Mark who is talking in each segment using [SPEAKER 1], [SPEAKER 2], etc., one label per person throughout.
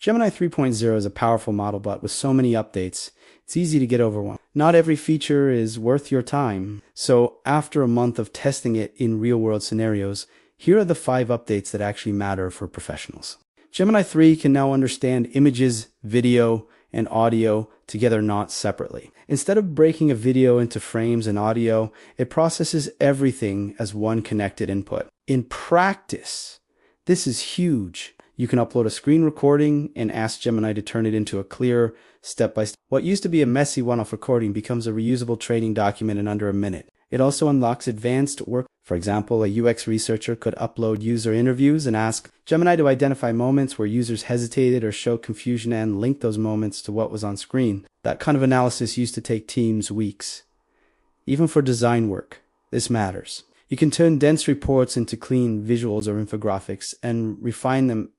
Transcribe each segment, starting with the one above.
[SPEAKER 1] Gemini 3.0 is a powerful model, but with so many updates, it's easy to get overwhelmed. Not every feature is worth your time. So after a month of testing it in real-world scenarios, here are the 5 updates that actually matter for professionals. Gemini 3 can now understand images, video, and audio together, not separately. Instead of breaking a video into frames and audio, it processes everything as one connected input. In practice, this is huge. You can upload a screen recording and ask Gemini to turn it into a clear, step-by-step. What used to be a messy one-off recording becomes a reusable training document in under a minute. It also unlocks advanced work. For example, a UX researcher could upload user interviews and ask Gemini to identify moments where users hesitated or showed confusion and link those moments to what was on screen. That kind of analysis used to take teams weeks. Even for design work, this matters. You can turn dense reports into clean visuals or infographics and refine them.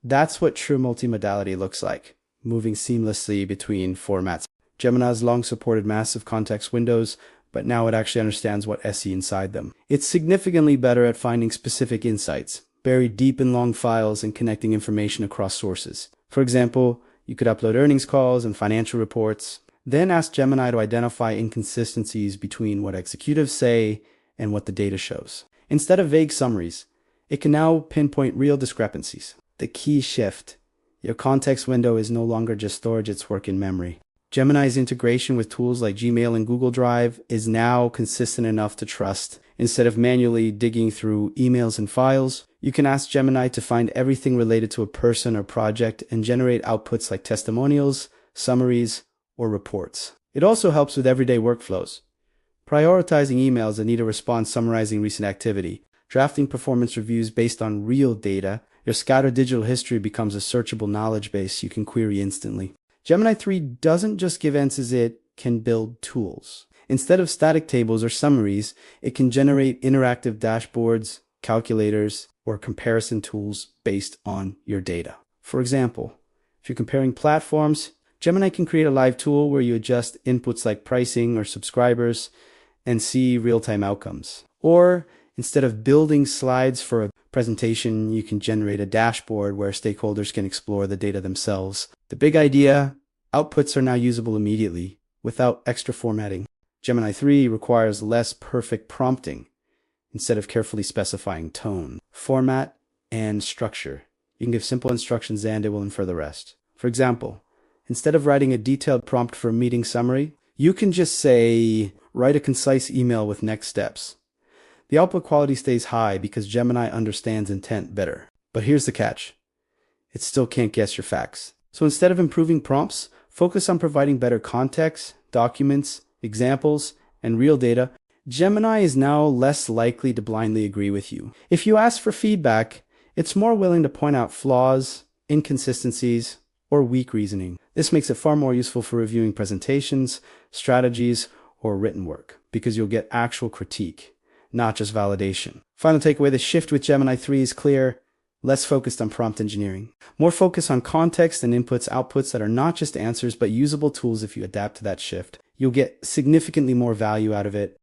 [SPEAKER 1] That's what true multimodality looks like, moving seamlessly between formats. Gemini has long supported massive context windows, but now it actually understands what SE inside them. It's significantly better at finding specific insights, buried deep in long files and connecting information across sources. For example, you could upload earnings calls and financial reports, then ask Gemini to identify inconsistencies between what executives say and what the data shows. Instead of vague summaries, it can now pinpoint real discrepancies. The key shift: your context window is no longer just storage, it's work in memory. Gemini's integration with tools like Gmail and Google Drive is now consistent enough to trust. Instead of manually digging through emails and files, you can ask Gemini to find everything related to a person or project and generate outputs like testimonials, summaries, or reports. It also helps with everyday workflows. Prioritizing emails that need a response summarizing recent activity, drafting performance reviews based on real data. Your scattered digital history becomes a searchable knowledge base you can query instantly. Gemini 3 doesn't just give answers, it can build tools. Instead of static tables or summaries, it can generate interactive dashboards, calculators, or comparison tools based on your data. For example, if you're comparing platforms, Gemini can create a live tool where you adjust inputs like pricing or subscribers and see real-time outcomes. Or instead of building slides for a presentation, you can generate a dashboard where stakeholders can explore the data themselves. The big idea: outputs are now usable immediately without extra formatting. Gemini 3 requires less perfect prompting. Instead of carefully specifying tone, format, and structure, you can give simple instructions and it will infer the rest. For example, instead of writing a detailed prompt for a meeting summary, you can just say, write a concise email with next steps. The output quality stays high because Gemini understands intent better. But here's the catch: it still can't guess your facts. So instead of improving prompts, focus on providing better context, documents, examples, and real data. Gemini is now less likely to blindly agree with you. If you ask for feedback, it's more willing to point out flaws, inconsistencies, or weak reasoning. This makes it far more useful for reviewing presentations, strategies, or written work, because you'll get actual critique, not just validation. Final takeaway: the shift with Gemini 3 is clear. Less focused on prompt engineering. More focus on context and inputs, outputs that are not just answers, but usable tools. If you adapt to that shift, you'll get significantly more value out of it.